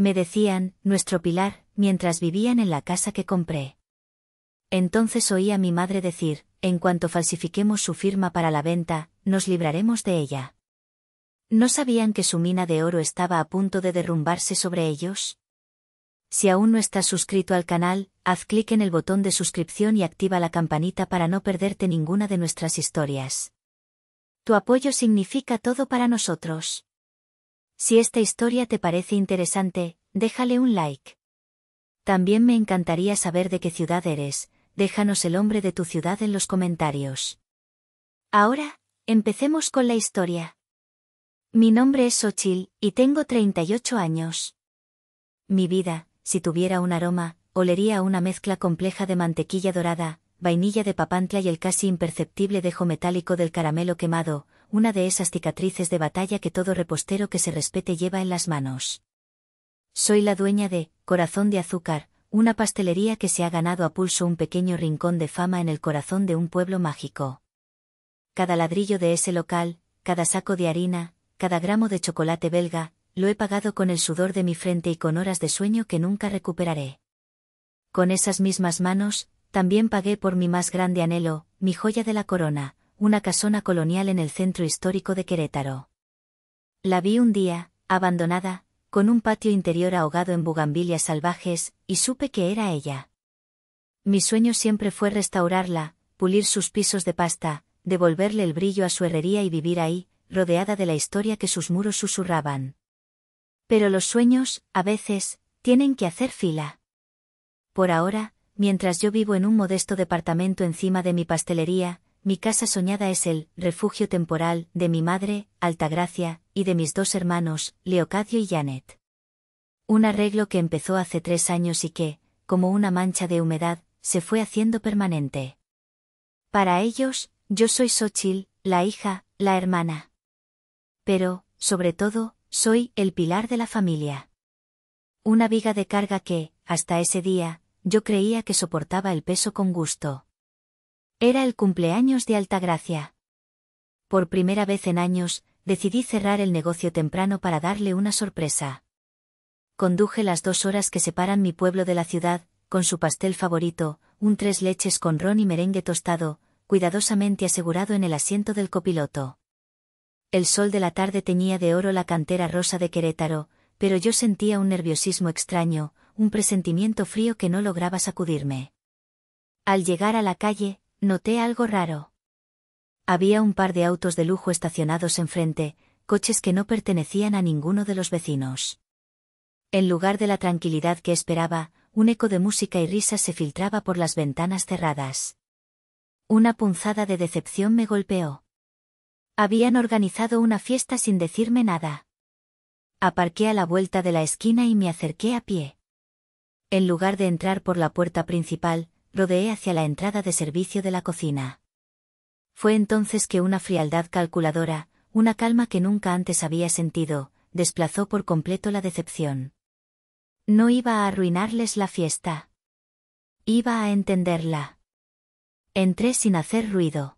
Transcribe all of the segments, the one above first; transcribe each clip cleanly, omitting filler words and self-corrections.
me decían, nuestro pilar, mientras vivían en la casa que compré. Entonces oí a mi madre decir, en cuanto falsifiquemos su firma para la venta, nos libraremos de ella. ¿No sabían que su mina de oro estaba a punto de derrumbarse sobre ellos? Si aún no estás suscrito al canal, haz clic en el botón de suscripción y activa la campanita para no perderte ninguna de nuestras historias. Tu apoyo significa todo para nosotros. Si esta historia te parece interesante, déjale un like. También me encantaría saber de qué ciudad eres, déjanos el nombre de tu ciudad en los comentarios. Ahora, empecemos con la historia. Mi nombre es Xochitl, y tengo 38 años. Mi vida, si tuviera un aroma, olería a una mezcla compleja de mantequilla dorada, vainilla de Papantla y el casi imperceptible dejo metálico del caramelo quemado, una de esas cicatrices de batalla que todo repostero que se respete lleva en las manos. Soy la dueña de Corazón de Azúcar, una pastelería que se ha ganado a pulso un pequeño rincón de fama en el corazón de un pueblo mágico. Cada ladrillo de ese local, cada saco de harina, cada gramo de chocolate belga, lo he pagado con el sudor de mi frente y con horas de sueño que nunca recuperaré. Con esas mismas manos, también pagué por mi más grande anhelo, mi joya de la corona, una casona colonial en el centro histórico de Querétaro. La vi un día, abandonada, con un patio interior ahogado en bugambilias salvajes, y supe que era ella. Mi sueño siempre fue restaurarla, pulir sus pisos de pasta, devolverle el brillo a su herrería y vivir ahí, rodeada de la historia que sus muros susurraban. Pero los sueños, a veces, tienen que hacer fila. Por ahora, mientras yo vivo en un modesto departamento encima de mi pastelería, mi casa soñada es el refugio temporal de mi madre, Altagracia, y de mis dos hermanos, Leocadio y Janet. Un arreglo que empezó hace 3 años y que, como una mancha de humedad, se fue haciendo permanente. Para ellos, yo soy Xochitl, la hija, la hermana. Pero, sobre todo, soy el pilar de la familia. Una viga de carga que, hasta ese día, yo creía que soportaba el peso con gusto. Era el cumpleaños de Altagracia. Por primera vez en años, decidí cerrar el negocio temprano para darle una sorpresa. Conduje las 2 horas que separan mi pueblo de la ciudad, con su pastel favorito, un 3 leches con ron y merengue tostado, cuidadosamente asegurado en el asiento del copiloto. El sol de la tarde teñía de oro la cantera rosa de Querétaro, pero yo sentía un nerviosismo extraño, un presentimiento frío que no lograba sacudirme. Al llegar a la calle, noté algo raro. Había un par de autos de lujo estacionados enfrente, coches que no pertenecían a ninguno de los vecinos. En lugar de la tranquilidad que esperaba, un eco de música y risas se filtraba por las ventanas cerradas. Una punzada de decepción me golpeó. Habían organizado una fiesta sin decirme nada. Aparqué a la vuelta de la esquina y me acerqué a pie. En lugar de entrar por la puerta principal, rodeé hacia la entrada de servicio de la cocina. Fue entonces que una frialdad calculadora, una calma que nunca antes había sentido, desplazó por completo la decepción. No iba a arruinarles la fiesta. Iba a entenderla. Entré sin hacer ruido.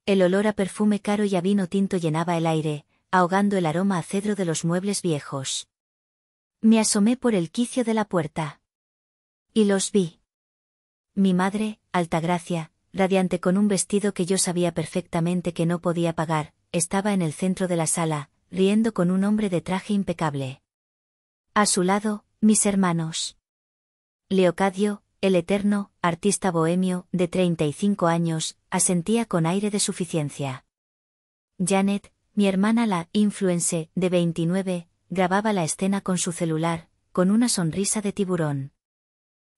El olor a perfume caro y a vino tinto llenaba el aire, ahogando el aroma a cedro de los muebles viejos. Me asomé por el quicio de la puerta. Y los vi. Mi madre, Altagracia, radiante con un vestido que yo sabía perfectamente que no podía pagar, estaba en el centro de la sala, riendo con un hombre de traje impecable. A su lado, mis hermanos. Leocadio, el eterno, artista bohemio, de 35 años, asentía con aire de suficiencia. Janet, mi hermana la influencer, de 29, grababa la escena con su celular, con una sonrisa de tiburón.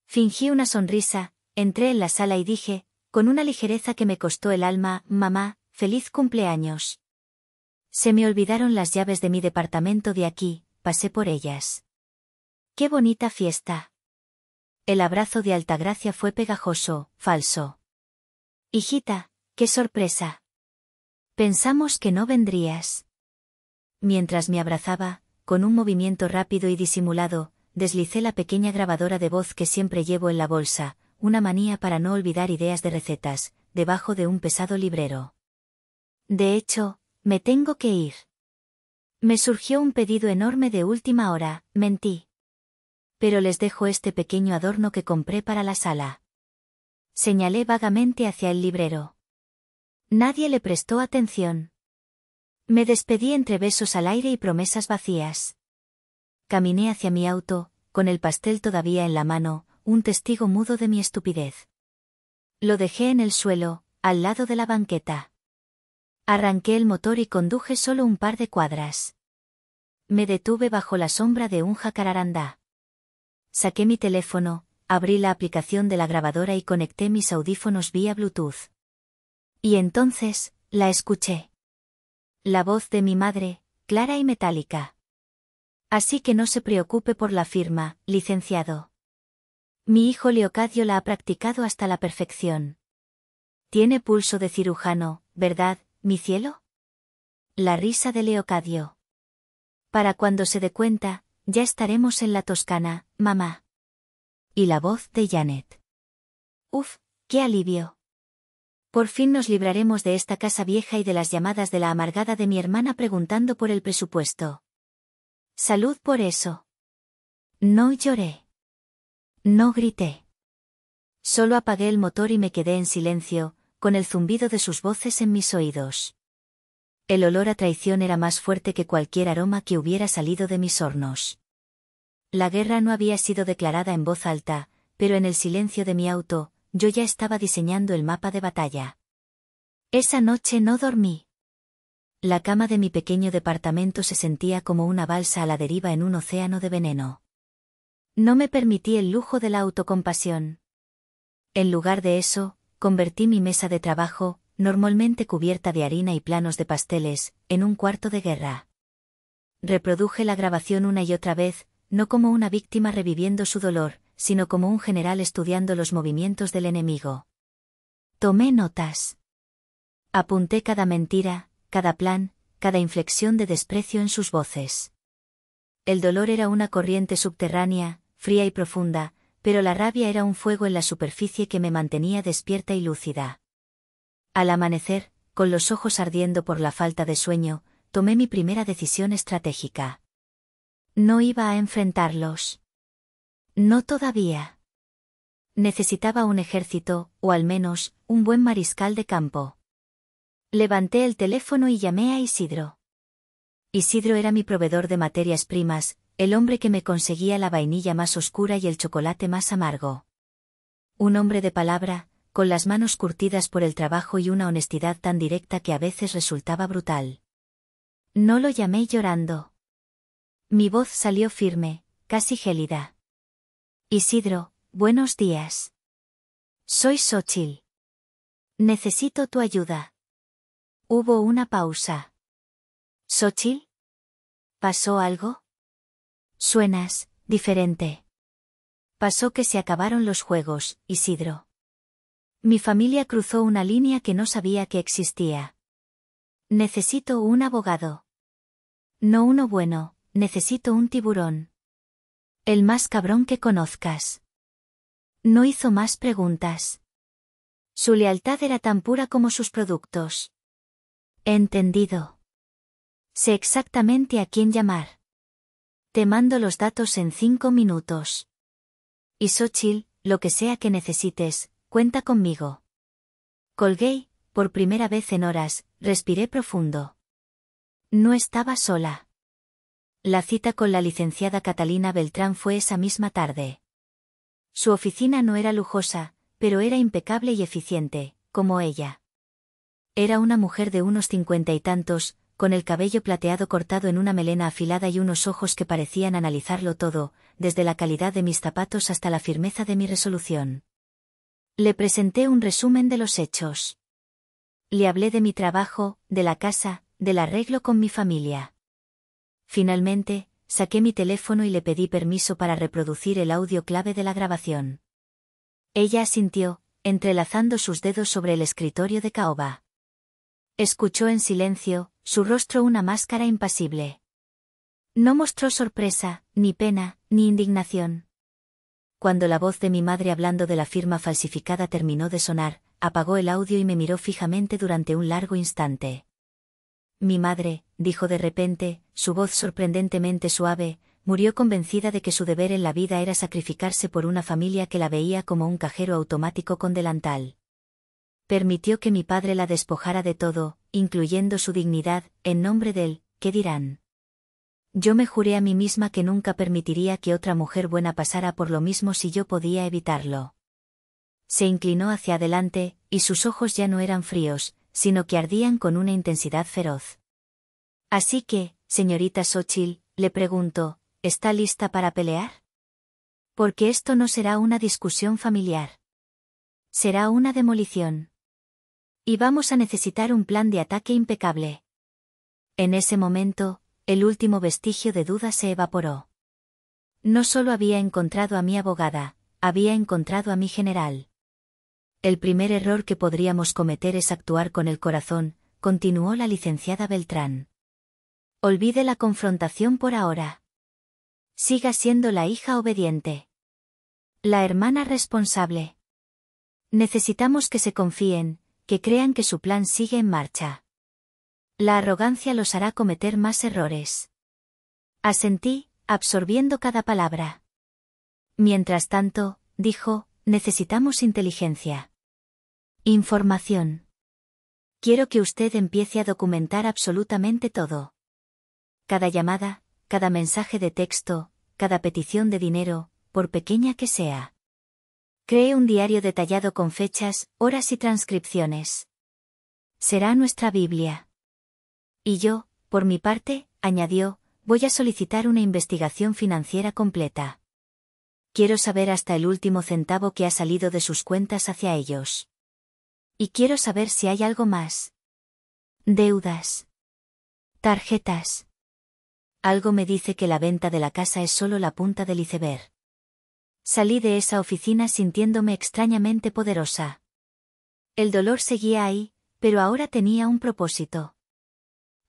Fingí una sonrisa, entré en la sala y dije, con una ligereza que me costó el alma, mamá, feliz cumpleaños. Se me olvidaron las llaves de mi departamento de aquí, pasé por ellas. ¡Qué bonita fiesta! El abrazo de Altagracia fue pegajoso, falso. Hijita, qué sorpresa. Pensamos que no vendrías. Mientras me abrazaba, con un movimiento rápido y disimulado, deslicé la pequeña grabadora de voz que siempre llevo en la bolsa, una manía para no olvidar ideas de recetas, debajo de un pesado librero. De hecho, me tengo que ir. Me surgió un pedido enorme de última hora, mentí. Pero les dejo este pequeño adorno que compré para la sala. Señalé vagamente hacia el librero. Nadie le prestó atención. Me despedí entre besos al aire y promesas vacías. Caminé hacia mi auto, con el pastel todavía en la mano, un testigo mudo de mi estupidez. Lo dejé en el suelo, al lado de la banqueta. Arranqué el motor y conduje solo un par de cuadras. Me detuve bajo la sombra de un jacarandá. Saqué mi teléfono, abrí la aplicación de la grabadora y conecté mis audífonos vía Bluetooth. Y entonces, la escuché. La voz de mi madre, clara y metálica. Así que no se preocupe por la firma, licenciado. Mi hijo Leocadio la ha practicado hasta la perfección. Tiene pulso de cirujano, ¿verdad, mi cielo? La risa de Leocadio. Para cuando se dé cuenta, ya estaremos en la Toscana, mamá. Y la voz de Janet. Uf, qué alivio. Por fin nos libraremos de esta casa vieja y de las llamadas de la amargada de mi hermana preguntando por el presupuesto. Salud por eso. No lloré. No grité. Solo apagué el motor y me quedé en silencio, con el zumbido de sus voces en mis oídos. El olor a traición era más fuerte que cualquier aroma que hubiera salido de mis hornos. La guerra no había sido declarada en voz alta, pero en el silencio de mi auto, yo ya estaba diseñando el mapa de batalla. Esa noche no dormí. La cama de mi pequeño departamento se sentía como una balsa a la deriva en un océano de veneno. No me permití el lujo de la autocompasión. En lugar de eso, convertí mi mesa de trabajo, normalmente cubierta de harina y planos de pasteles, en un cuarto de guerra. Reproduje la grabación una y otra vez, no como una víctima reviviendo su dolor, sino como un general estudiando los movimientos del enemigo. Tomé notas. Apunté cada mentira, cada plan, cada inflexión de desprecio en sus voces. El dolor era una corriente subterránea, fría y profunda, pero la rabia era un fuego en la superficie que me mantenía despierta y lúcida. Al amanecer, con los ojos ardiendo por la falta de sueño, tomé mi primera decisión estratégica. No iba a enfrentarlos. No todavía. Necesitaba un ejército, o al menos, un buen mariscal de campo. Levanté el teléfono y llamé a Isidro. Isidro era mi proveedor de materias primas, el hombre que me conseguía la vainilla más oscura y el chocolate más amargo. Un hombre de palabra, con las manos curtidas por el trabajo y una honestidad tan directa que a veces resultaba brutal. No lo llamé llorando. Mi voz salió firme, casi gélida. Isidro, buenos días. Soy Xóchitl. Necesito tu ayuda. Hubo una pausa. ¿Xóchitl? ¿Pasó algo? Suenas diferente. Pasó que se acabaron los juegos, Isidro. Mi familia cruzó una línea que no sabía que existía. Necesito un abogado. No uno bueno, necesito un tiburón. El más cabrón que conozcas. No hizo más preguntas. Su lealtad era tan pura como sus productos. Entendido. Sé exactamente a quién llamar. Te mando los datos en 5 minutos. Y Xóchitl, lo que sea que necesites, cuenta conmigo. Colgué, por primera vez en horas, respiré profundo. No estaba sola. La cita con la licenciada Catalina Beltrán fue esa misma tarde. Su oficina no era lujosa, pero era impecable y eficiente, como ella. Era una mujer de unos 50 y tantos, con el cabello plateado cortado en una melena afilada y unos ojos que parecían analizarlo todo, desde la calidad de mis zapatos hasta la firmeza de mi resolución. Le presenté un resumen de los hechos. Le hablé de mi trabajo, de la casa, del arreglo con mi familia. Finalmente, saqué mi teléfono y le pedí permiso para reproducir el audio clave de la grabación. Ella asintió, entrelazando sus dedos sobre el escritorio de caoba. Escuchó en silencio, su rostro una máscara impasible. No mostró sorpresa, ni pena, ni indignación. Cuando la voz de mi madre hablando de la firma falsificada terminó de sonar, apagó el audio y me miró fijamente durante un largo instante. mi madre, dijo de repente, su voz sorprendentemente suave, murió convencida de que su deber en la vida era sacrificarse por una familia que la veía como un cajero automático con delantal. Permitió que mi padre la despojara de todo, incluyendo su dignidad, en nombre del «¿qué dirán?». Yo me juré a mí misma que nunca permitiría que otra mujer buena pasara por lo mismo si yo podía evitarlo. Se inclinó hacia adelante, y sus ojos ya no eran fríos, sino que ardían con una intensidad feroz. Así que, señorita Xochitl, le pregunto, ¿está lista para pelear? Porque esto no será una discusión familiar. Será una demolición. Y vamos a necesitar un plan de ataque impecable. En ese momento, el último vestigio de duda se evaporó. No solo había encontrado a mi abogada, había encontrado a mi general. El primer error que podríamos cometer es actuar con el corazón, continuó la licenciada Beltrán. Olvide la confrontación por ahora. Siga siendo la hija obediente. La hermana responsable. Necesitamos que se confíen, que crean que su plan sigue en marcha. La arrogancia los hará cometer más errores. Asentí, absorbiendo cada palabra. Mientras tanto, dijo, necesitamos inteligencia. Información. Quiero que usted empiece a documentar absolutamente todo. Cada llamada, cada mensaje de texto, cada petición de dinero, por pequeña que sea. Cree un diario detallado con fechas, horas y transcripciones. Será nuestra Biblia. Y yo, por mi parte, añadió, voy a solicitar una investigación financiera completa. Quiero saber hasta el último centavo que ha salido de sus cuentas hacia ellos. Y quiero saber si hay algo más. Deudas. Tarjetas. Algo me dice que la venta de la casa es solo la punta del iceberg. Salí de esa oficina sintiéndome extrañamente poderosa. El dolor seguía ahí, pero ahora tenía un propósito.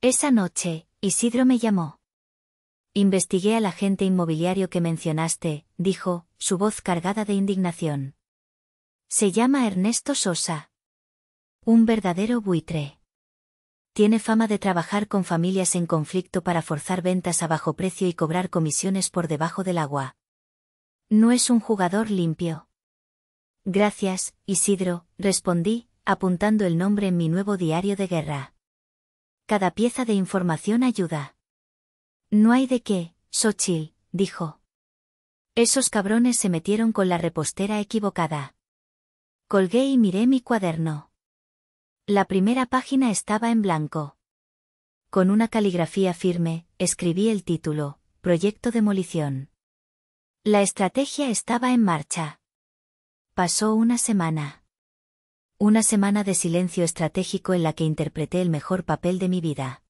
Esa noche, Isidro me llamó. Investigué al agente inmobiliario que mencionaste, dijo, su voz cargada de indignación. Se llama Ernesto Sosa. Un verdadero buitre. Tiene fama de trabajar con familias en conflicto para forzar ventas a bajo precio y cobrar comisiones por debajo del agua. No es un jugador limpio. Gracias, Isidro, respondí, apuntando el nombre en mi nuevo diario de guerra. Cada pieza de información ayuda. No hay de qué, Xochitl, dijo. Esos cabrones se metieron con la repostera equivocada. Colgué y miré mi cuaderno. La primera página estaba en blanco. Con una caligrafía firme, escribí el título, Proyecto Demolición. La estrategia estaba en marcha. Pasó una semana. Una semana de silencio estratégico en la que interpreté el mejor papel de mi vida.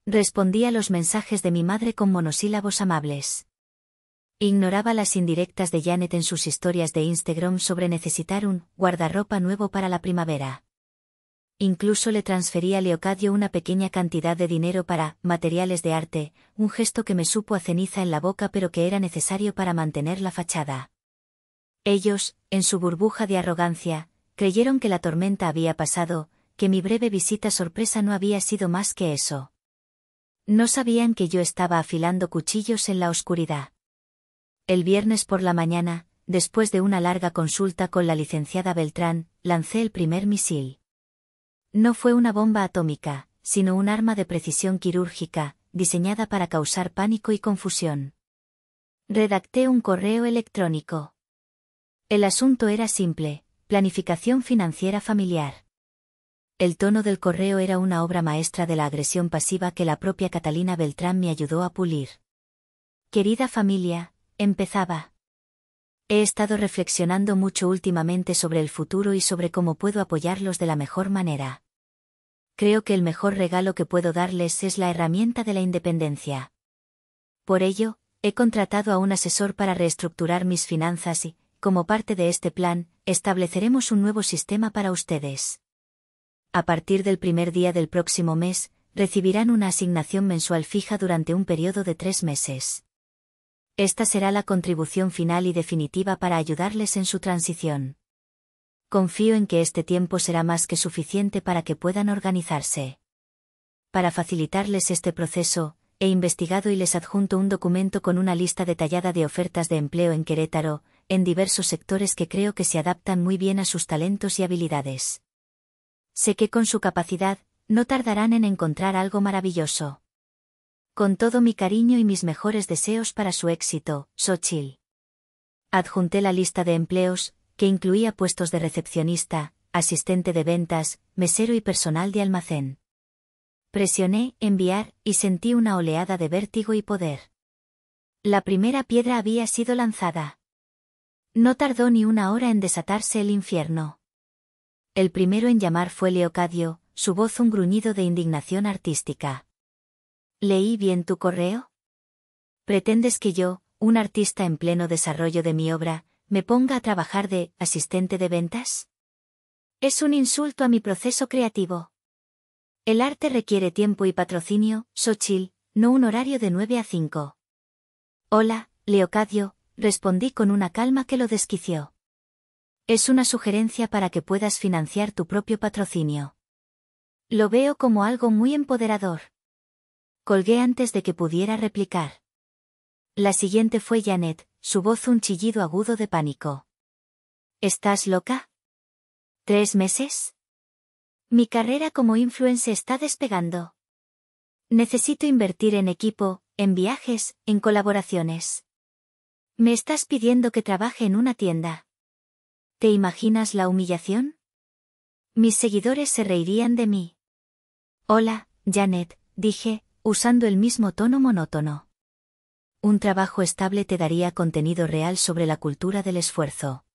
Respondí a los mensajes de mi madre con monosílabos amables. Ignoraba las indirectas de Janet en sus historias de Instagram sobre necesitar un guardarropa nuevo para la primavera. Incluso le transferí a Leocadio una pequeña cantidad de dinero para materiales de arte, un gesto que me supo a ceniza en la boca pero que era necesario para mantener la fachada. Ellos, en su burbuja de arrogancia, creyeron que la tormenta había pasado, que mi breve visita sorpresa no había sido más que eso. No sabían que yo estaba afilando cuchillos en la oscuridad. El viernes por la mañana, después de una larga consulta con la licenciada Beltrán, lancé el primer misil. No fue una bomba atómica, sino un arma de precisión quirúrgica, diseñada para causar pánico y confusión. Redacté un correo electrónico. El asunto era simple, planificación financiera familiar. El tono del correo era una obra maestra de la agresión pasiva que la propia Catalina Beltrán me ayudó a pulir. Querida familia, empezaba. He estado reflexionando mucho últimamente sobre el futuro y sobre cómo puedo apoyarlos de la mejor manera. Creo que el mejor regalo que puedo darles es la herramienta de la independencia. Por ello, he contratado a un asesor para reestructurar mis finanzas y, como parte de este plan, estableceremos un nuevo sistema para ustedes. A partir del primer día del próximo mes, recibirán una asignación mensual fija durante un periodo de 3 meses. Esta será la contribución final y definitiva para ayudarles en su transición. Confío en que este tiempo será más que suficiente para que puedan organizarse. para facilitarles este proceso, he investigado y les adjunto un documento con una lista detallada de ofertas de empleo en Querétaro, en diversos sectores que creo que se adaptan muy bien a sus talentos y habilidades. Sé que con su capacidad, no tardarán en encontrar algo maravilloso. Con todo mi cariño y mis mejores deseos para su éxito, Xochitl. Adjunté la lista de empleos, que incluía puestos de recepcionista, asistente de ventas, mesero y personal de almacén. Presioné enviar y sentí una oleada de vértigo y poder. La primera piedra había sido lanzada. No tardó ni una hora en desatarse el infierno. El primero en llamar fue Leocadio, su voz un gruñido de indignación artística. ¿Leí bien tu correo? ¿Pretendes que yo, un artista en pleno desarrollo de mi obra, me ponga a trabajar de asistente de ventas? Es un insulto a mi proceso creativo. El arte requiere tiempo y patrocinio, Xochitl, no un horario de 9 a 5. Hola, Leocadio, respondí con una calma que lo desquició. Es una sugerencia para que puedas financiar tu propio patrocinio. Lo veo como algo muy empoderador. Colgué antes de que pudiera replicar. La siguiente fue Janet, su voz un chillido agudo de pánico. ¿Estás loca? ¿3 meses? Mi carrera como influencer está despegando. Necesito invertir en equipo, en viajes, en colaboraciones. Me estás pidiendo que trabaje en una tienda. ¿Te imaginas la humillación? Mis seguidores se reirían de mí. Hola, Janet, dije, usando el mismo tono monótono. Un trabajo estable te daría contenido real sobre la cultura del esfuerzo.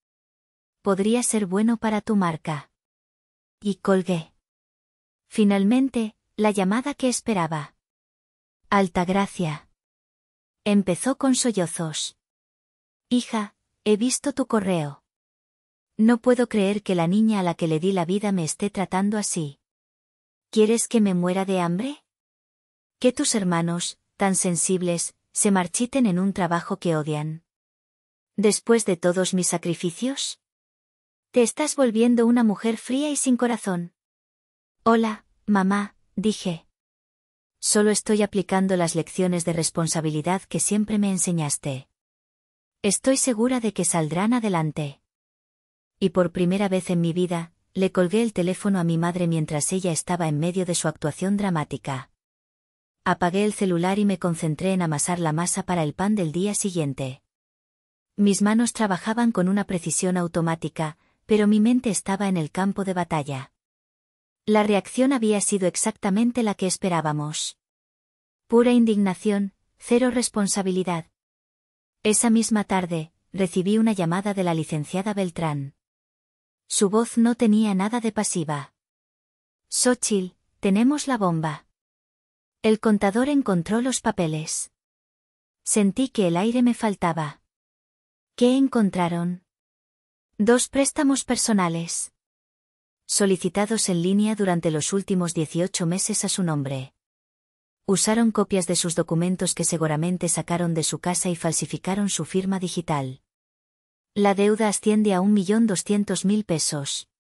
Podría ser bueno para tu marca. Y colgué. Finalmente, la llamada que esperaba. Altagracia. Empezó con sollozos. Hija, he visto tu correo. No puedo creer que la niña a la que le di la vida me esté tratando así. ¿Quieres que me muera de hambre? ¿Que tus hermanos, tan sensibles, se marchiten en un trabajo que odian? ¿Después de todos mis sacrificios? Te estás volviendo una mujer fría y sin corazón. Hola, mamá, dije. Solo estoy aplicando las lecciones de responsabilidad que siempre me enseñaste. Estoy segura de que saldrán adelante. Y por primera vez en mi vida, le colgué el teléfono a mi madre mientras ella estaba en medio de su actuación dramática. Apagué el celular y me concentré en amasar la masa para el pan del día siguiente. Mis manos trabajaban con una precisión automática, pero mi mente estaba en el campo de batalla. La reacción había sido exactamente la que esperábamos. Pura indignación, cero responsabilidad. Esa misma tarde, recibí una llamada de la licenciada Beltrán. Su voz no tenía nada de pasiva. Xochitl, tenemos la bomba. El contador encontró los papeles. Sentí que el aire me faltaba. ¿Qué encontraron? 2 préstamos personales. Solicitados en línea durante los últimos 18 meses a su nombre. Usaron copias de sus documentos que seguramente sacaron de su casa y falsificaron su firma digital. La deuda asciende a 1.200.000 pesos.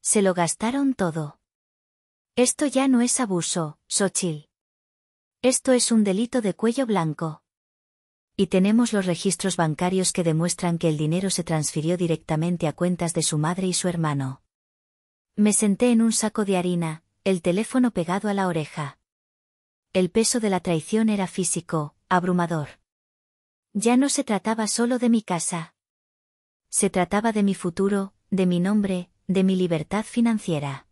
Se lo gastaron todo. Esto ya no es abuso, Xochitl. Esto es un delito de cuello blanco. Y tenemos los registros bancarios que demuestran que el dinero se transfirió directamente a cuentas de su madre y su hermano. Me senté en un saco de harina, el teléfono pegado a la oreja. El peso de la traición era físico, abrumador. Ya no se trataba solo de mi casa. Se trataba de mi futuro, de mi nombre, de mi libertad financiera.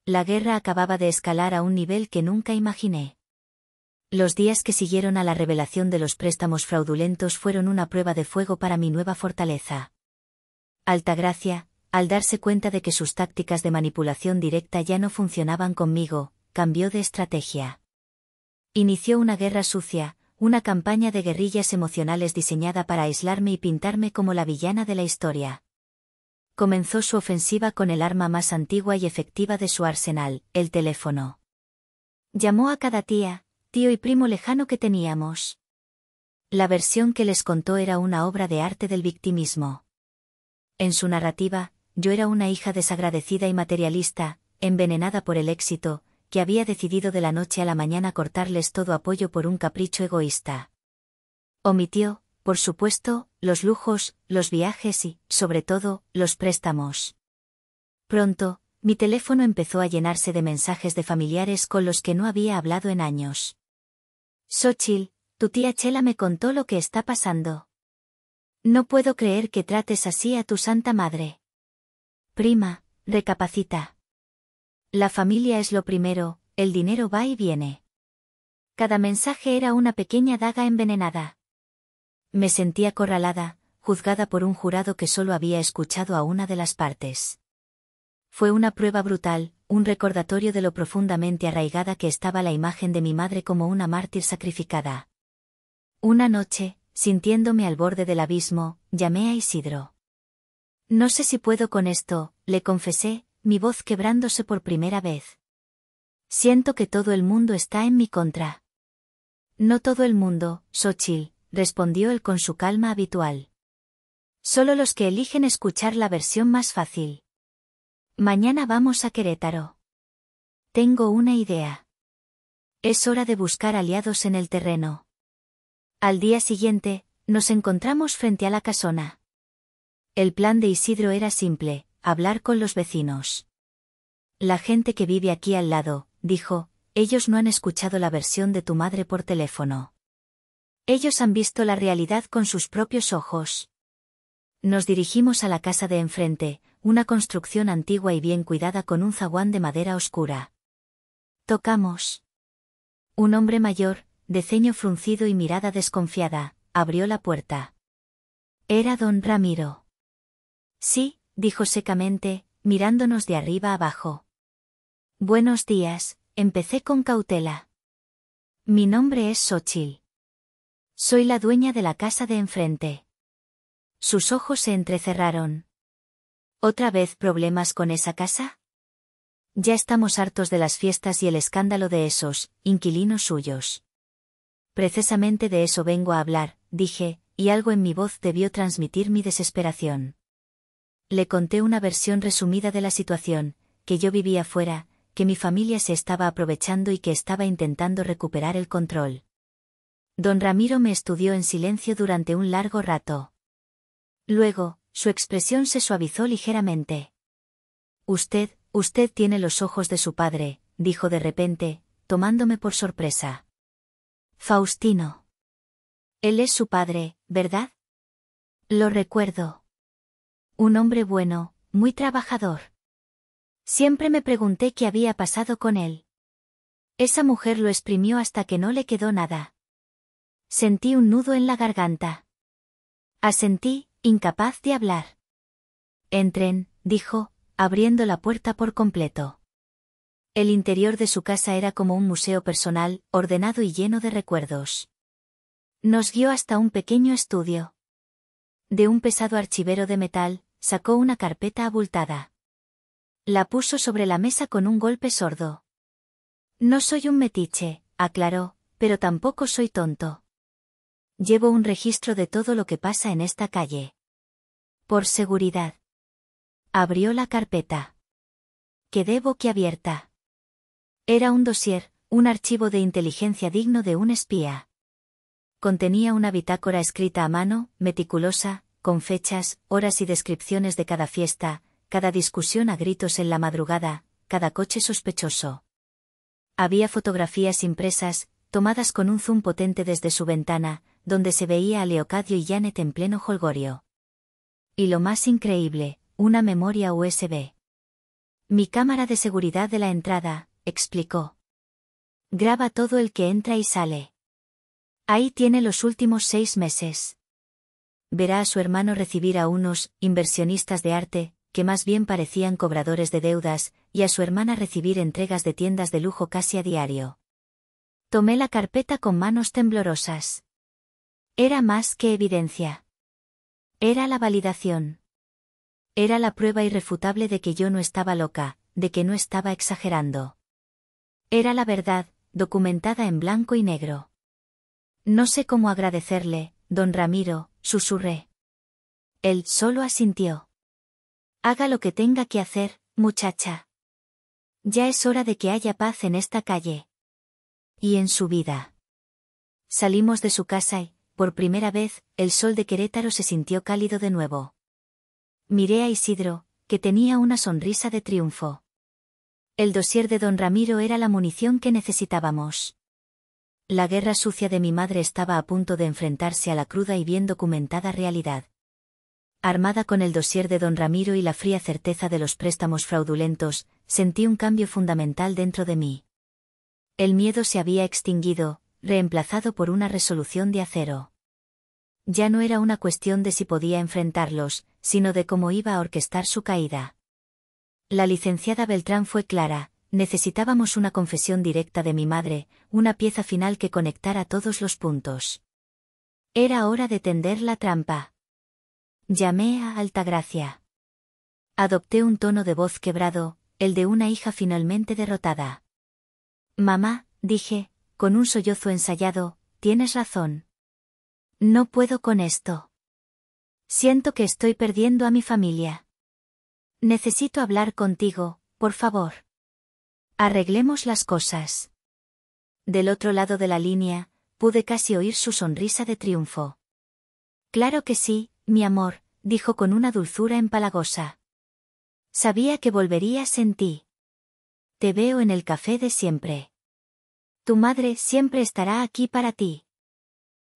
La guerra acababa de escalar a un nivel que nunca imaginé. Los días que siguieron a la revelación de los préstamos fraudulentos fueron una prueba de fuego para mi nueva fortaleza. Altagracia, al darse cuenta de que sus tácticas de manipulación directa ya no funcionaban conmigo, cambió de estrategia. Inició una guerra sucia, una campaña de guerrillas emocionales diseñada para aislarme y pintarme como la villana de la historia. Comenzó su ofensiva con el arma más antigua y efectiva de su arsenal, el teléfono. Llamó a cada tía, tío y primo lejano que teníamos. La versión que les contó era una obra de arte del victimismo. En su narrativa, yo era una hija desagradecida y materialista, envenenada por el éxito, que había decidido de la noche a la mañana cortarles todo apoyo por un capricho egoísta. Omitió, por supuesto, los lujos, los viajes y, sobre todo, los préstamos. Pronto, mi teléfono empezó a llenarse de mensajes de familiares con los que no había hablado en años. Xochitl, tu tía Chela me contó lo que está pasando. No puedo creer que trates así a tu santa madre. Prima, recapacita. La familia es lo primero, el dinero va y viene. Cada mensaje era una pequeña daga envenenada. Me sentí acorralada, juzgada por un jurado que solo había escuchado a una de las partes. Fue una prueba brutal, un recordatorio de lo profundamente arraigada que estaba la imagen de mi madre como una mártir sacrificada. Una noche, sintiéndome al borde del abismo, llamé a Isidro. No sé si puedo con esto, le confesé, mi voz quebrándose por primera vez. Siento que todo el mundo está en mi contra. No todo el mundo, Xochitl, respondió él con su calma habitual. Solo los que eligen escuchar la versión más fácil. Mañana vamos a Querétaro. Tengo una idea. Es hora de buscar aliados en el terreno. Al día siguiente, nos encontramos frente a la casona. El plan de Isidro era simple, hablar con los vecinos. La gente que vive aquí al lado, dijo, ellos no han escuchado la versión de tu madre por teléfono. Ellos han visto la realidad con sus propios ojos. Nos dirigimos a la casa de enfrente, una construcción antigua y bien cuidada con un zaguán de madera oscura. Tocamos. Un hombre mayor, de ceño fruncido y mirada desconfiada, abrió la puerta. Era don Ramiro. Sí, dijo secamente, mirándonos de arriba abajo. Buenos días, empecé con cautela. Mi nombre es Xochitl. Soy la dueña de la casa de enfrente. Sus ojos se entrecerraron. ¿Otra vez problemas con esa casa? Ya estamos hartos de las fiestas y el escándalo de esos inquilinos suyos. Precisamente de eso vengo a hablar, dije, y algo en mi voz debió transmitir mi desesperación. Le conté una versión resumida de la situación, que yo vivía fuera, que mi familia se estaba aprovechando y que estaba intentando recuperar el control. Don Ramiro me estudió en silencio durante un largo rato. Luego, su expresión se suavizó ligeramente. Usted tiene los ojos de su padre, dijo de repente, tomándome por sorpresa. Faustino. Él es su padre, ¿verdad? Lo recuerdo. Un hombre bueno, muy trabajador. Siempre me pregunté qué había pasado con él. Esa mujer lo exprimió hasta que no le quedó nada. Sentí un nudo en la garganta. Asentí, incapaz de hablar. Entren, dijo, abriendo la puerta por completo. El interior de su casa era como un museo personal, ordenado y lleno de recuerdos. Nos guió hasta un pequeño estudio. De un pesado archivero de metal, sacó una carpeta abultada. La puso sobre la mesa con un golpe sordo. No soy un metiche, aclaró, pero tampoco soy tonto. Llevo un registro de todo lo que pasa en esta calle. Por seguridad. Abrió la carpeta. Quedé boquiabierta. Era un dossier, un archivo de inteligencia digno de un espía. Contenía una bitácora escrita a mano, meticulosa, con fechas, horas y descripciones de cada fiesta, cada discusión a gritos en la madrugada, cada coche sospechoso. Había fotografías impresas, tomadas con un zoom potente desde su ventana, donde se veía a Leocadio y Janet en pleno jolgorio. Y lo más increíble, una memoria USB. Mi cámara de seguridad de la entrada, explicó. Graba todo el que entra y sale. Ahí tiene los últimos 6 meses. Verá a su hermano recibir a unos inversionistas de arte, que más bien parecían cobradores de deudas, y a su hermana recibir entregas de tiendas de lujo casi a diario. Tomé la carpeta con manos temblorosas. Era más que evidencia. Era la validación. Era la prueba irrefutable de que yo no estaba loca, de que no estaba exagerando. Era la verdad, documentada en blanco y negro. No sé cómo agradecerle, don Ramiro, susurré. Él solo asintió. Haga lo que tenga que hacer, muchacha. Ya es hora de que haya paz en esta calle. Y en su vida. Salimos de su casa y, por primera vez, el sol de Querétaro se sintió cálido de nuevo. Miré a Isidro, que tenía una sonrisa de triunfo. El dossier de don Ramiro era la munición que necesitábamos. La guerra sucia de mi madre estaba a punto de enfrentarse a la cruda y bien documentada realidad. Armada con el dossier de don Ramiro y la fría certeza de los préstamos fraudulentos, sentí un cambio fundamental dentro de mí. El miedo se había extinguido, reemplazado por una resolución de acero. Ya no era una cuestión de si podía enfrentarlos, sino de cómo iba a orquestar su caída. La licenciada Beltrán fue clara: necesitábamos una confesión directa de mi madre, una pieza final que conectara todos los puntos. Era hora de tender la trampa. Llamé a Altagracia. Adopté un tono de voz quebrado, el de una hija finalmente derrotada. Mamá, dije, con un sollozo ensayado, tienes razón. No puedo con esto. Siento que estoy perdiendo a mi familia. Necesito hablar contigo, por favor. Arreglemos las cosas. Del otro lado de la línea, pude casi oír su sonrisa de triunfo. Claro que sí, mi amor, dijo con una dulzura empalagosa. Sabía que volverías en ti. Te veo en el café de siempre. Tu madre siempre estará aquí para ti.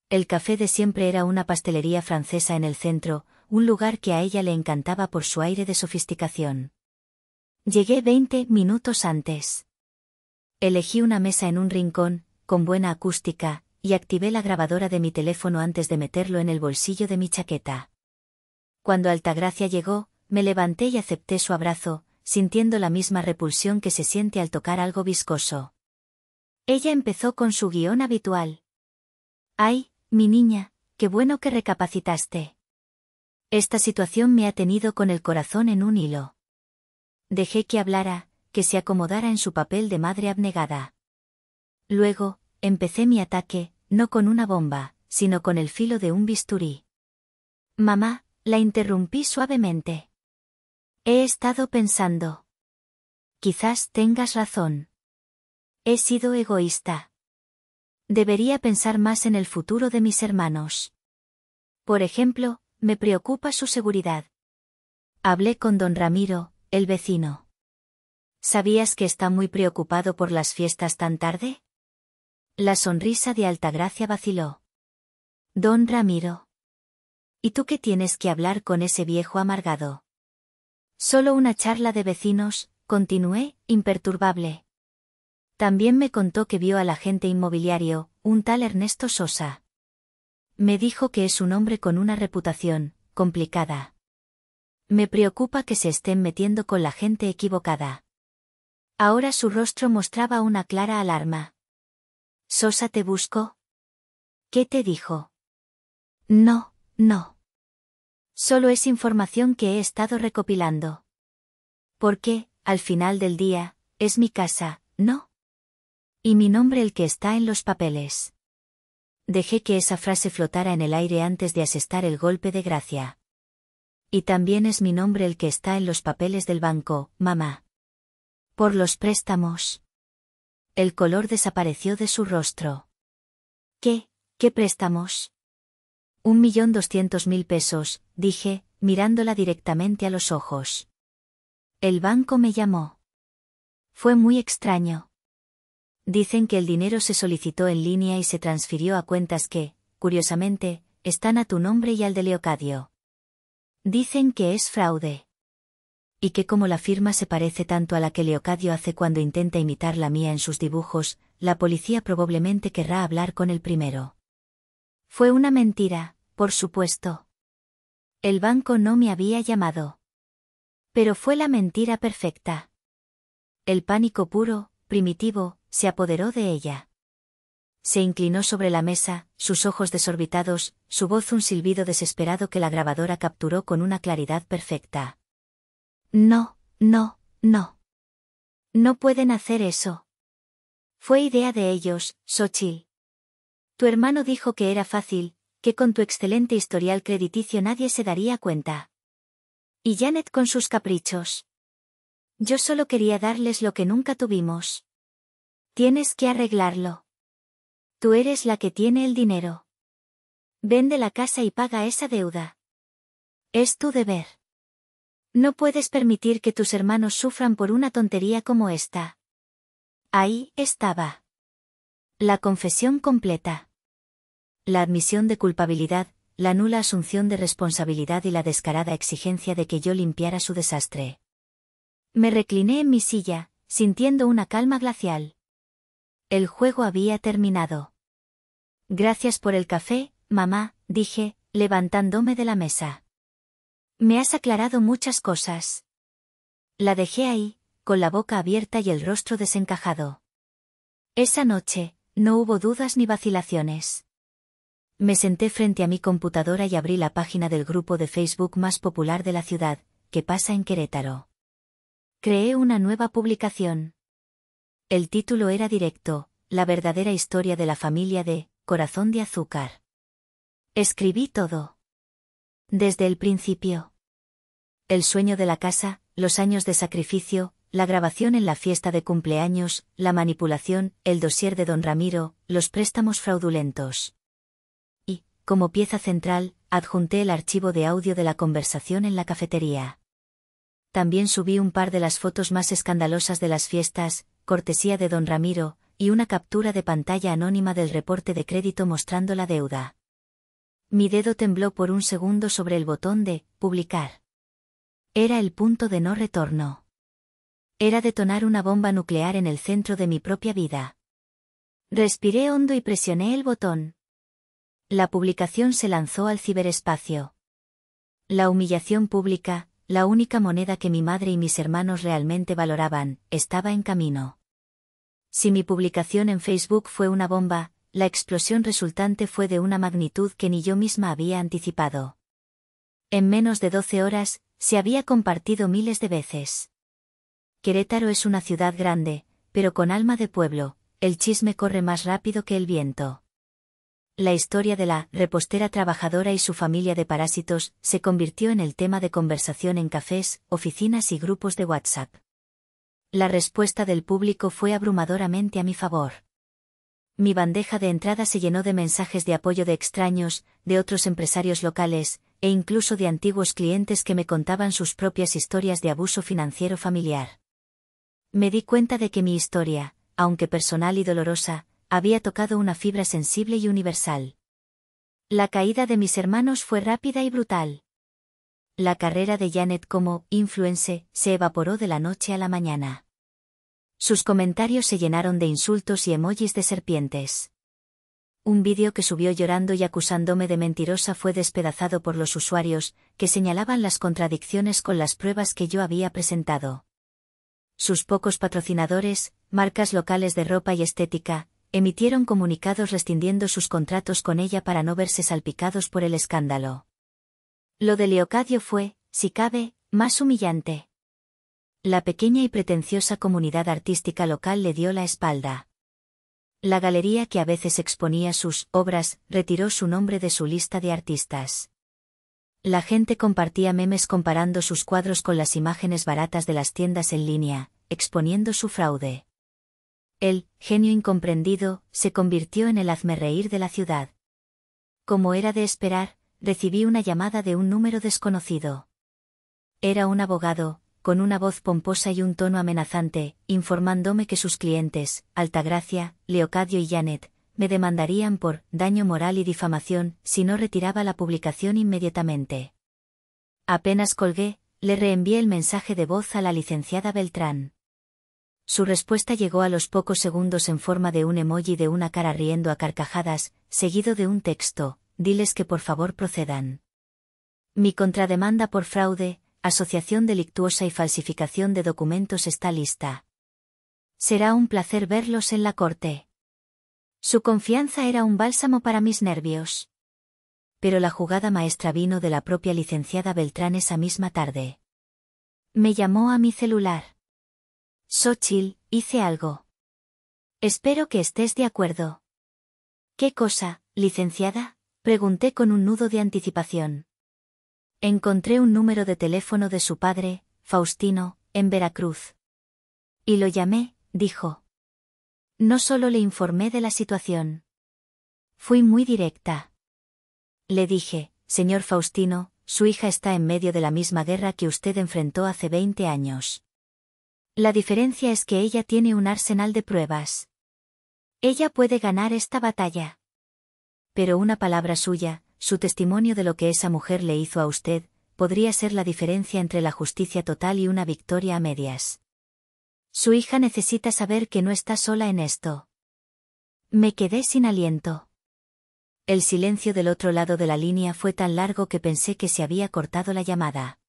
El café de siempre era una pastelería francesa en el centro, un lugar que a ella le encantaba por su aire de sofisticación. Llegué 20 minutos antes. Elegí una mesa en un rincón, con buena acústica, y activé la grabadora de mi teléfono antes de meterlo en el bolsillo de mi chaqueta. Cuando Altagracia llegó, me levanté y acepté su abrazo, sintiendo la misma repulsión que se siente al tocar algo viscoso. Ella empezó con su guión habitual. «Ay, mi niña, qué bueno que recapacitaste. Esta situación me ha tenido con el corazón en un hilo». Dejé que hablara, que se acomodara en su papel de madre abnegada. Luego, empecé mi ataque, no con una bomba, sino con el filo de un bisturí. «Mamá», la interrumpí suavemente. «He estado pensando. Quizás tengas razón. He sido egoísta. Debería pensar más en el futuro de mis hermanos. Por ejemplo, me preocupa su seguridad». Hablé con don Ramiro, el vecino. «¿Sabías que está muy preocupado por las fiestas tan tarde?». La sonrisa de Altagracia vaciló. «Don Ramiro. ¿Y tú qué tienes que hablar con ese viejo amargado?». «Solo una charla de vecinos», continué, imperturbable. También me contó que vio al agente inmobiliario, un tal Ernesto Sosa. Me dijo que es un hombre con una reputación complicada. Me preocupa que se estén metiendo con la gente equivocada. Ahora su rostro mostraba una clara alarma. «¿Sosa te buscó?». «¿Qué te dijo?». «No, no. Solo es información que he estado recopilando. Porque, al final del día, es mi casa, ¿no? Y mi nombre el que está en los papeles». Dejé que esa frase flotara en el aire antes de asestar el golpe de gracia. «Y también es mi nombre el que está en los papeles del banco, mamá». «¿Por los préstamos?». El color desapareció de su rostro. ¿Qué préstamos?». 1.200.000 pesos, dije, mirándola directamente a los ojos. «El banco me llamó. Fue muy extraño. Dicen que el dinero se solicitó en línea y se transfirió a cuentas que, curiosamente, están a tu nombre y al de Leocadio. Dicen que es fraude. Y que como la firma se parece tanto a la que Leocadio hace cuando intenta imitar la mía en sus dibujos, la policía probablemente querrá hablar con el primero». Fue una mentira, por supuesto. El banco no me había llamado. Pero fue la mentira perfecta. El pánico puro, primitivo, se apoderó de ella. Se inclinó sobre la mesa, sus ojos desorbitados, su voz un silbido desesperado que la grabadora capturó con una claridad perfecta. «No, no, no. No pueden hacer eso. Fue idea de ellos, Xochitl. Tu hermano dijo que era fácil, que con tu excelente historial crediticio nadie se daría cuenta. Y Janet con sus caprichos. Yo solo quería darles lo que nunca tuvimos. Tienes que arreglarlo. Tú eres la que tiene el dinero. Vende la casa y paga esa deuda. Es tu deber. No puedes permitir que tus hermanos sufran por una tontería como esta. Ahí estaba. La confesión completa. La admisión de culpabilidad, la nula asunción de responsabilidad y la descarada exigencia de que yo limpiara su desastre. Me recliné en mi silla, sintiendo una calma glacial. El juego había terminado. Gracias por el café, mamá, dije, levantándome de la mesa. Me has aclarado muchas cosas. La dejé ahí, con la boca abierta y el rostro desencajado. Esa noche, no hubo dudas ni vacilaciones. Me senté frente a mi computadora y abrí la página del grupo de Facebook más popular de la ciudad, ¿Qué pasa en Querétaro? Creé una nueva publicación. El título era directo, La verdadera historia de la familia de Corazón de Azúcar. Escribí todo. Desde el principio. El sueño de la casa, los años de sacrificio, la grabación en la fiesta de cumpleaños, la manipulación, el dossier de don Ramiro, los préstamos fraudulentos. Y, como pieza central, adjunté el archivo de audio de la conversación en la cafetería. También subí un par de las fotos más escandalosas de las fiestas, cortesía de don Ramiro, y una captura de pantalla anónima del reporte de crédito mostrando la deuda. Mi dedo tembló por un segundo sobre el botón de publicar. Era el punto de no retorno. Era detonar una bomba nuclear en el centro de mi propia vida. Respiré hondo y presioné el botón. La publicación se lanzó al ciberespacio. La humillación pública, la única moneda que mi madre y mis hermanos realmente valoraban, estaba en camino. Si mi publicación en Facebook fue una bomba, la explosión resultante fue de una magnitud que ni yo misma había anticipado. En menos de 12 horas, se había compartido miles de veces. Querétaro es una ciudad grande, pero con alma de pueblo, el chisme corre más rápido que el viento. La historia de la repostera trabajadora y su familia de parásitos se convirtió en el tema de conversación en cafés, oficinas y grupos de WhatsApp. La respuesta del público fue abrumadoramente a mi favor. Mi bandeja de entrada se llenó de mensajes de apoyo de extraños, de otros empresarios locales, e incluso de antiguos clientes que me contaban sus propias historias de abuso financiero familiar. Me di cuenta de que mi historia, aunque personal y dolorosa, había tocado una fibra sensible y universal. La caída de mis hermanos fue rápida y brutal. La carrera de Janet como influencer se evaporó de la noche a la mañana. Sus comentarios se llenaron de insultos y emojis de serpientes. Un vídeo que subió llorando y acusándome de mentirosa fue despedazado por los usuarios, que señalaban las contradicciones con las pruebas que yo había presentado. Sus pocos patrocinadores, marcas locales de ropa y estética, emitieron comunicados rescindiendo sus contratos con ella para no verse salpicados por el escándalo. Lo de Leocadio fue, si cabe, más humillante. La pequeña y pretenciosa comunidad artística local le dio la espalda. La galería que a veces exponía sus obras retiró su nombre de su lista de artistas. La gente compartía memes comparando sus cuadros con las imágenes baratas de las tiendas en línea, exponiendo su fraude. El genio incomprendido se convirtió en el hazmerreír de la ciudad. Como era de esperar, recibí una llamada de un número desconocido. Era un abogado, con una voz pomposa y un tono amenazante, informándome que sus clientes, Altagracia, Leocadio y Janet, me demandarían por daño moral y difamación si no retiraba la publicación inmediatamente. Apenas colgué, le reenvié el mensaje de voz a la licenciada Beltrán. Su respuesta llegó a los pocos segundos en forma de un emoji de una cara riendo a carcajadas, seguido de un texto: diles que por favor procedan. Mi contrademanda por fraude, asociación delictuosa y falsificación de documentos está lista. Será un placer verlos en la corte. Su confianza era un bálsamo para mis nervios. Pero la jugada maestra vino de la propia licenciada Beltrán esa misma tarde. Me llamó a mi celular. Xóchitl, hice algo. Espero que estés de acuerdo. ¿Qué cosa, licenciada?, pregunté con un nudo de anticipación. Encontré un número de teléfono de su padre, Faustino, en Veracruz. Y lo llamé, dijo. No solo le informé de la situación. Fui muy directa. Le dije, señor Faustino, su hija está en medio de la misma guerra que usted enfrentó hace 20 años. La diferencia es que ella tiene un arsenal de pruebas. Ella puede ganar esta batalla. Pero una palabra suya, su testimonio de lo que esa mujer le hizo a usted, podría ser la diferencia entre la justicia total y una victoria a medias. Su hija necesita saber que no está sola en esto. Me quedé sin aliento. El silencio del otro lado de la línea fue tan largo que pensé que se había cortado la llamada.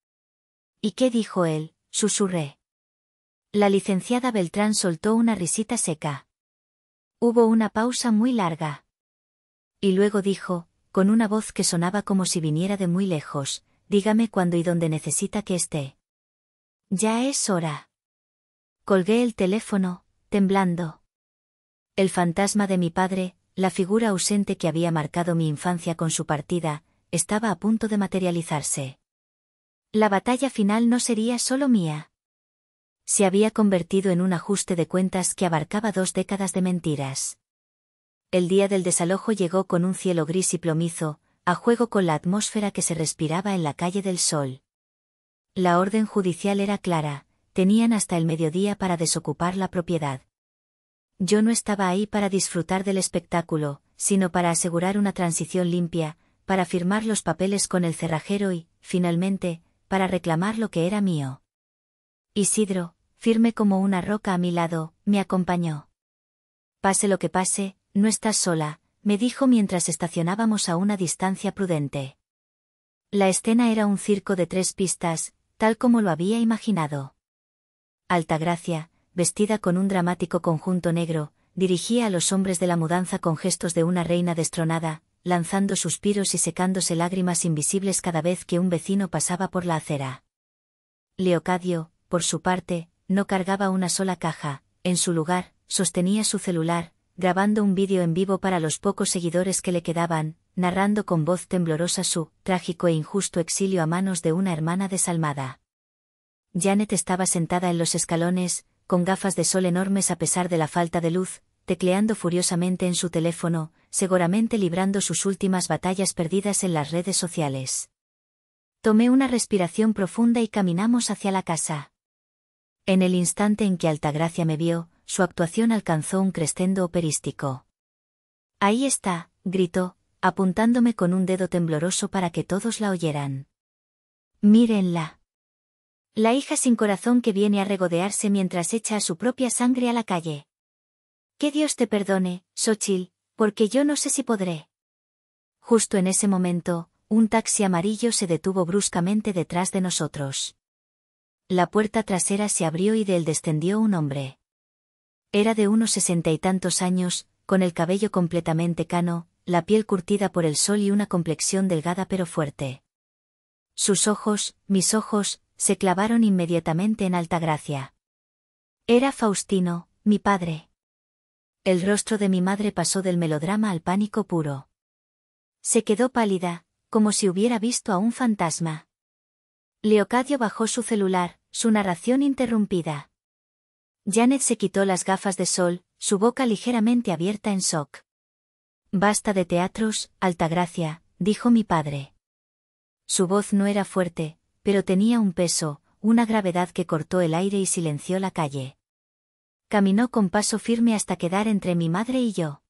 ¿Y qué dijo él?, susurré. La licenciada Beltrán soltó una risita seca. Hubo una pausa muy larga. Y luego dijo, con una voz que sonaba como si viniera de muy lejos, dígame cuándo y dónde necesita que esté. Ya es hora. Colgué el teléfono, temblando. El fantasma de mi padre, la figura ausente que había marcado mi infancia con su partida, estaba a punto de materializarse. La batalla final no sería solo mía. Se había convertido en un ajuste de cuentas que abarcaba 2 décadas de mentiras. El día del desalojo llegó con un cielo gris y plomizo, a juego con la atmósfera que se respiraba en la calle del Sol. La orden judicial era clara, tenían hasta el mediodía para desocupar la propiedad. Yo no estaba ahí para disfrutar del espectáculo, sino para asegurar una transición limpia, para firmar los papeles con el cerrajero y, finalmente, para reclamar lo que era mío. Isidro, firme como una roca a mi lado, me acompañó. Pase lo que pase, no estás sola, me dijo mientras estacionábamos a una distancia prudente. La escena era un circo de 3 pistas, tal como lo había imaginado. Altagracia, vestida con un dramático conjunto negro, dirigía a los hombres de la mudanza con gestos de una reina destronada, lanzando suspiros y secándose lágrimas invisibles cada vez que un vecino pasaba por la acera. Leocadio, por su parte, no cargaba una sola caja, en su lugar, sostenía su celular, grabando un vídeo en vivo para los pocos seguidores que le quedaban, narrando con voz temblorosa su trágico e injusto exilio a manos de una hermana desalmada. Janet estaba sentada en los escalones, con gafas de sol enormes a pesar de la falta de luz, tecleando furiosamente en su teléfono, seguramente librando sus últimas batallas perdidas en las redes sociales. Tomé una respiración profunda y caminamos hacia la casa. En el instante en que Altagracia me vio, su actuación alcanzó un crescendo operístico. Ahí está, gritó, apuntándome con un dedo tembloroso para que todos la oyeran. Mírenla. La hija sin corazón que viene a regodearse mientras echa a su propia sangre a la calle. Que Dios te perdone, Xóchitl, porque yo no sé si podré. Justo en ese momento, un taxi amarillo se detuvo bruscamente detrás de nosotros. La puerta trasera se abrió y de él descendió un hombre. Era de unos 60 y tantos años, con el cabello completamente cano, la piel curtida por el sol y una complexión delgada pero fuerte. Sus ojos, mis ojos, se clavaron inmediatamente en Altagracia. Era Faustino, mi padre. El rostro de mi madre pasó del melodrama al pánico puro. Se quedó pálida, como si hubiera visto a un fantasma. Leocadio bajó su celular, su narración interrumpida. Janet se quitó las gafas de sol, su boca ligeramente abierta en shock. Basta de teatros, Altagracia, dijo mi padre. Su voz no era fuerte, pero tenía un peso, una gravedad que cortó el aire y silenció la calle. Caminó con paso firme hasta quedar entre mi madre y yo.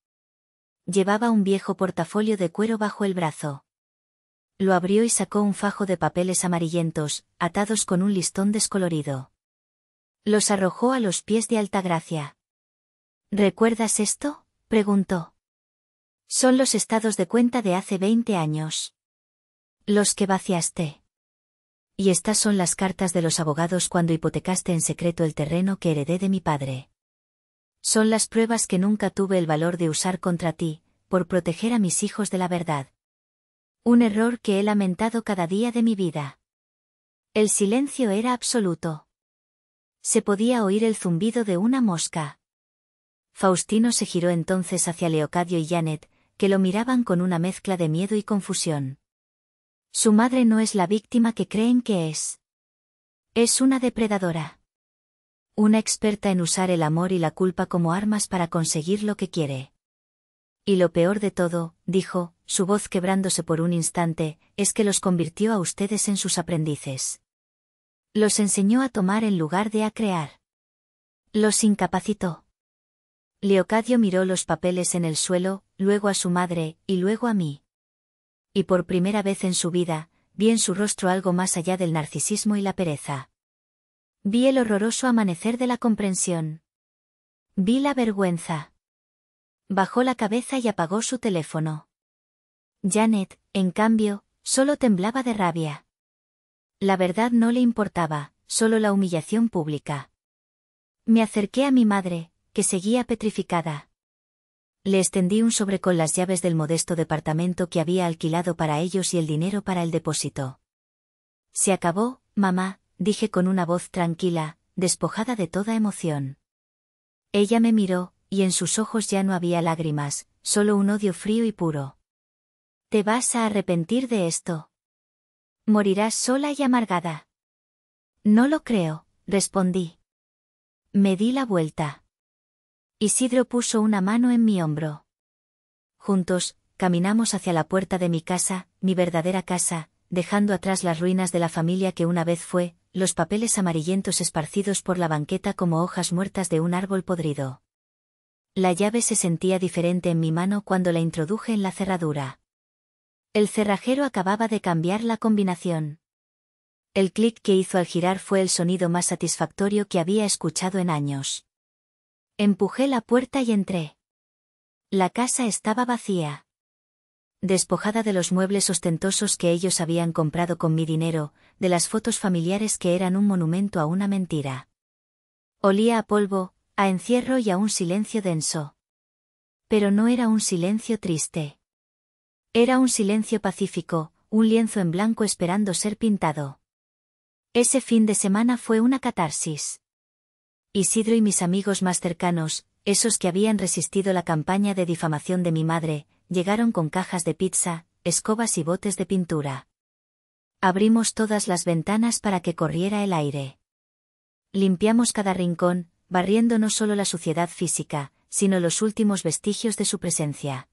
Llevaba un viejo portafolio de cuero bajo el brazo. Lo abrió y sacó un fajo de papeles amarillentos, atados con un listón descolorido. Los arrojó a los pies de Altagracia. ¿Recuerdas esto?, preguntó. Son los estados de cuenta de hace 20 años. Los que vaciaste. Y estas son las cartas de los abogados cuando hipotecaste en secreto el terreno que heredé de mi padre. Son las pruebas que nunca tuve el valor de usar contra ti, por proteger a mis hijos de la verdad. Un error que he lamentado cada día de mi vida. El silencio era absoluto. Se podía oír el zumbido de una mosca. Faustino se giró entonces hacia Leocadio y Janet, que lo miraban con una mezcla de miedo y confusión. Su madre no es la víctima que creen que es. Es una depredadora. Una experta en usar el amor y la culpa como armas para conseguir lo que quiere. Y lo peor de todo, dijo, su voz quebrándose por un instante, es que los convirtió a ustedes en sus aprendices. Los enseñó a tomar en lugar de a crear. Los incapacitó. Leocadio miró los papeles en el suelo, luego a su madre, y luego a mí. Y por primera vez en su vida, vi en su rostro algo más allá del narcisismo y la pereza. Vi el horroroso amanecer de la comprensión. Vi la vergüenza. Bajó la cabeza y apagó su teléfono. Janet, en cambio, solo temblaba de rabia. La verdad no le importaba, solo la humillación pública. Me acerqué a mi madre, que seguía petrificada. Le extendí un sobre con las llaves del modesto departamento que había alquilado para ellos y el dinero para el depósito. Se acabó, mamá, dije con una voz tranquila, despojada de toda emoción. Ella me miró, y en sus ojos ya no había lágrimas, solo un odio frío y puro. ¿Te vas a arrepentir de esto? Morirás sola y amargada. No lo creo, respondí. Me di la vuelta. Isidro puso una mano en mi hombro. Juntos, caminamos hacia la puerta de mi casa, mi verdadera casa, dejando atrás las ruinas de la familia que una vez fue, los papeles amarillentos esparcidos por la banqueta como hojas muertas de un árbol podrido. La llave se sentía diferente en mi mano cuando la introduje en la cerradura. El cerrajero acababa de cambiar la combinación. El clic que hizo al girar fue el sonido más satisfactorio que había escuchado en años. Empujé la puerta y entré. La casa estaba vacía. Despojada de los muebles ostentosos que ellos habían comprado con mi dinero, de las fotos familiares que eran un monumento a una mentira. Olía a polvo, a encierro y a un silencio denso. Pero no era un silencio triste. Era un silencio pacífico, un lienzo en blanco esperando ser pintado. Ese fin de semana fue una catarsis. Isidro y mis amigos más cercanos, esos que habían resistido la campaña de difamación de mi madre, llegaron con cajas de pizza, escobas y botes de pintura. Abrimos todas las ventanas para que corriera el aire. Limpiamos cada rincón, barriendo no solo la suciedad física, sino los últimos vestigios de su presencia.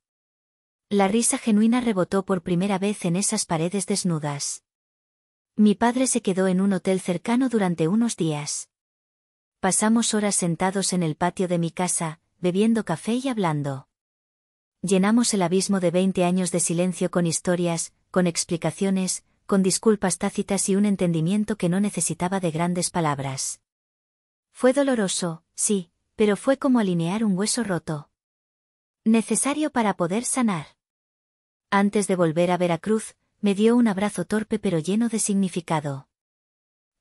La risa genuina rebotó por primera vez en esas paredes desnudas. Mi padre se quedó en un hotel cercano durante unos días. Pasamos horas sentados en el patio de mi casa, bebiendo café y hablando. Llenamos el abismo de 20 años de silencio con historias, con explicaciones, con disculpas tácitas y un entendimiento que no necesitaba de grandes palabras. Fue doloroso, sí, pero fue como alinear un hueso roto. Necesario para poder sanar. Antes de volver a Veracruz, me dio un abrazo torpe pero lleno de significado.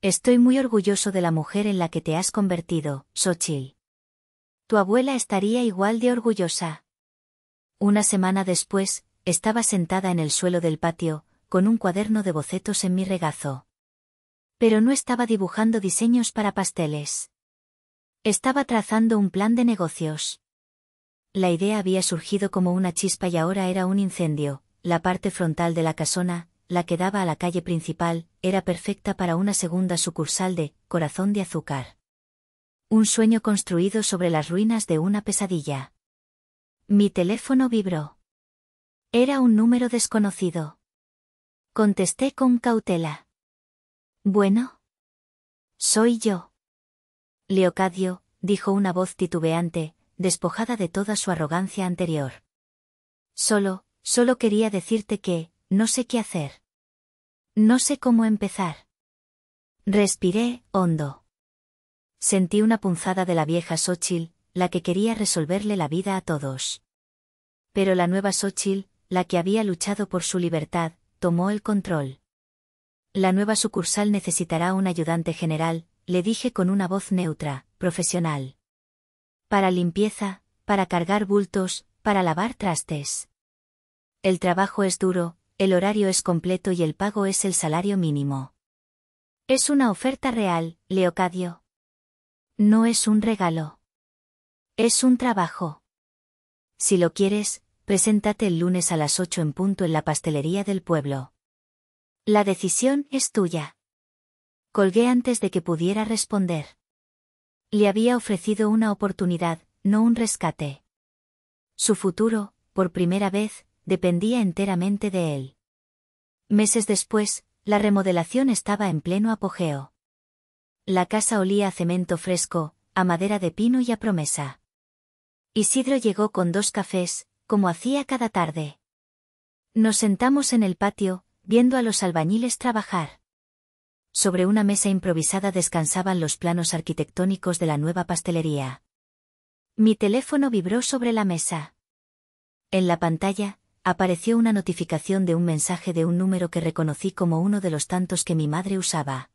Estoy muy orgulloso de la mujer en la que te has convertido, Xóchitl. Tu abuela estaría igual de orgullosa. Una semana después, estaba sentada en el suelo del patio, con un cuaderno de bocetos en mi regazo. Pero no estaba dibujando diseños para pasteles. Estaba trazando un plan de negocios. La idea había surgido como una chispa y ahora era un incendio. La parte frontal de la casona, la que daba a la calle principal, era perfecta para una segunda sucursal de Corazón de Azúcar. Un sueño construido sobre las ruinas de una pesadilla. Mi teléfono vibró. Era un número desconocido. Contesté con cautela. Bueno. Soy yo. Leocadio, dijo una voz titubeante, despojada de toda su arrogancia anterior. Solo quería decirte que, no sé qué hacer. No sé cómo empezar. Respiré, hondo. Sentí una punzada de la vieja Xóchitl, la que quería resolverle la vida a todos. Pero la nueva Xóchitl, la que había luchado por su libertad, tomó el control. La nueva sucursal necesitará un ayudante general, le dije con una voz neutra, profesional. Para limpieza, para cargar bultos, para lavar trastes. El trabajo es duro, el horario es completo y el pago es el salario mínimo. Es una oferta real, Leocadio. No es un regalo. Es un trabajo. Si lo quieres, preséntate el lunes a las 8 en punto en la pastelería del pueblo. La decisión es tuya. Colgué antes de que pudiera responder. Le había ofrecido una oportunidad, no un rescate. Su futuro, por primera vez, dependía enteramente de él. Meses después, la remodelación estaba en pleno apogeo. La casa olía a cemento fresco, a madera de pino y a promesa. Isidro llegó con 2 cafés, como hacía cada tarde. Nos sentamos en el patio, viendo a los albañiles trabajar. Sobre una mesa improvisada descansaban los planos arquitectónicos de la nueva pastelería. Mi teléfono vibró sobre la mesa. En la pantalla, apareció una notificación de un mensaje de un número que reconocí como uno de los tantos que mi madre usaba.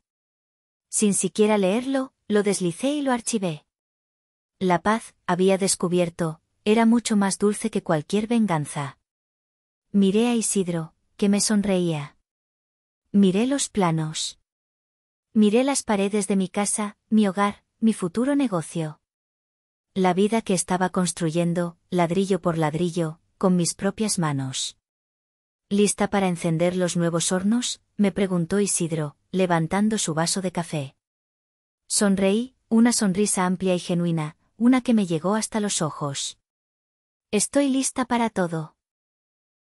Sin siquiera leerlo, lo deslicé y lo archivé. La paz, había descubierto, era mucho más dulce que cualquier venganza. Miré a Isidro, que me sonreía. Miré los planos. Miré las paredes de mi casa, mi hogar, mi futuro negocio. La vida que estaba construyendo, ladrillo por ladrillo, con mis propias manos. ¿Lista para encender los nuevos hornos?, me preguntó Isidro, levantando su vaso de café. Sonreí, una sonrisa amplia y genuina, una que me llegó hasta los ojos. Estoy lista para todo.